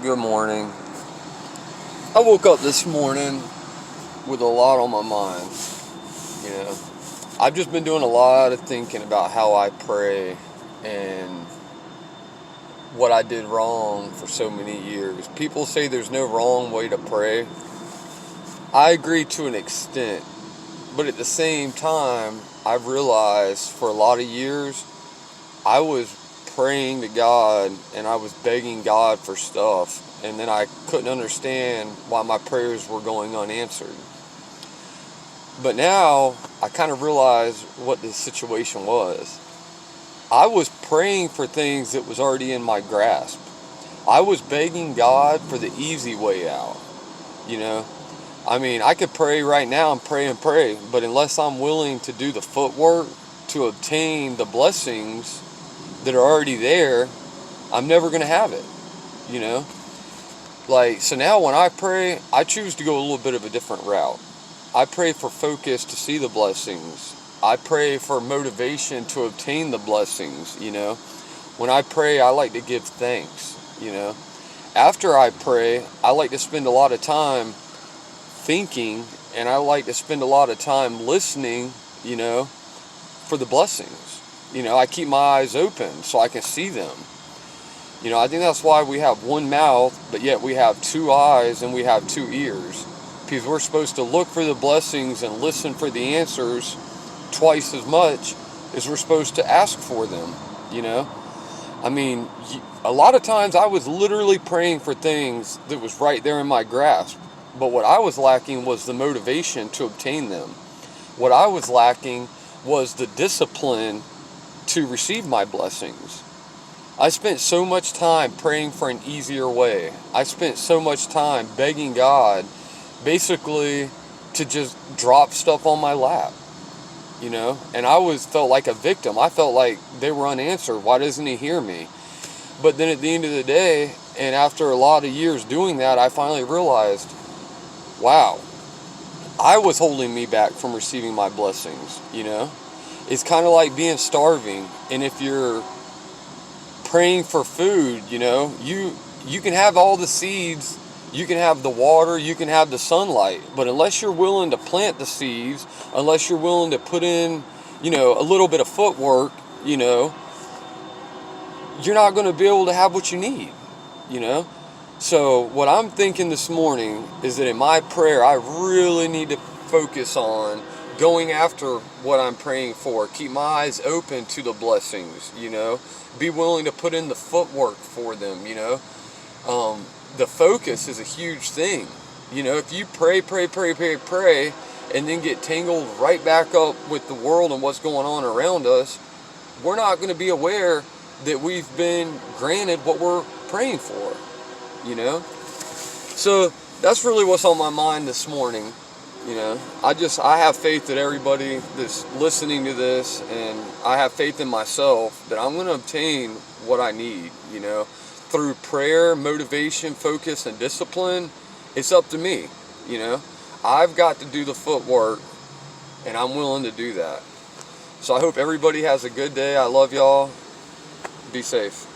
Good morning. I woke up this morning with a lot on my mind. You know, I've just been doing a lot of thinking about how I pray and what I did wrong for so many years. People say there's no wrong way to pray. I agree to an extent, but at the same time, I've realized for a lot of years, I was praying to God and I was begging God for stuff, and then I couldn't understand why my prayers were going unanswered. But now I kind of realized what the situation was. I was praying for things that was already in my grasp. I was begging God for the easy way out. You know, I mean, I could pray right now and pray, but unless I'm willing to do the footwork to obtain the blessings that are already there, I'm never going to have it, you know? So now when I pray, I choose to go a little bit of a different route. I pray for focus to see the blessings. I pray for motivation to obtain the blessings, you know? When I pray, I like to give thanks, you know? After I pray, I like to spend a lot of time thinking, and I like to spend a lot of time listening, you know, for the blessings. You know, I keep my eyes open so I can see them. You know, I think that's why we have one mouth, but yet we have two eyes and we have two ears. Because we're supposed to look for the blessings and listen for the answers twice as much as we're supposed to ask for them, you know? I mean, a lot of times I was literally praying for things that was right there in my grasp. But what I was lacking was the motivation to obtain them. What I was lacking was the discipline to receive my blessings. I spent so much time praying for an easier way. I spent so much time begging God basically to just drop stuff on my lap, you know? And I felt like a victim. I felt like they were unanswered. Why doesn't he hear me? But then at the end of the day, and after a lot of years doing that, I finally realized, wow, I was holding me back from receiving my blessings, you know? It's kind of like being starving, and if you're praying for food, you know, you can have all the seeds, you can have the water, you can have the sunlight, but unless you're willing to plant the seeds, unless you're willing to put in, you know, a little bit of footwork, you know, you're not going to be able to have what you need, you know? So what I'm thinking this morning is that in my prayer, I really need to focus on going after what I'm praying for. Keep my eyes open to the blessings, you know? Be willing to put in the footwork for them, you know? The focus is a huge thing. You know, if you pray, and then get tangled right back up with the world and what's going on around us, we're not going to be aware that we've been granted what we're praying for, you know? So that's really what's on my mind this morning. You know, I have faith that everybody that's listening to this, and I have faith in myself that I'm going to obtain what I need, you know, through prayer, motivation, focus, and discipline. It's up to me, you know. I've got to do the footwork, and I'm willing to do that. So I hope everybody has a good day. I love y'all. Be safe.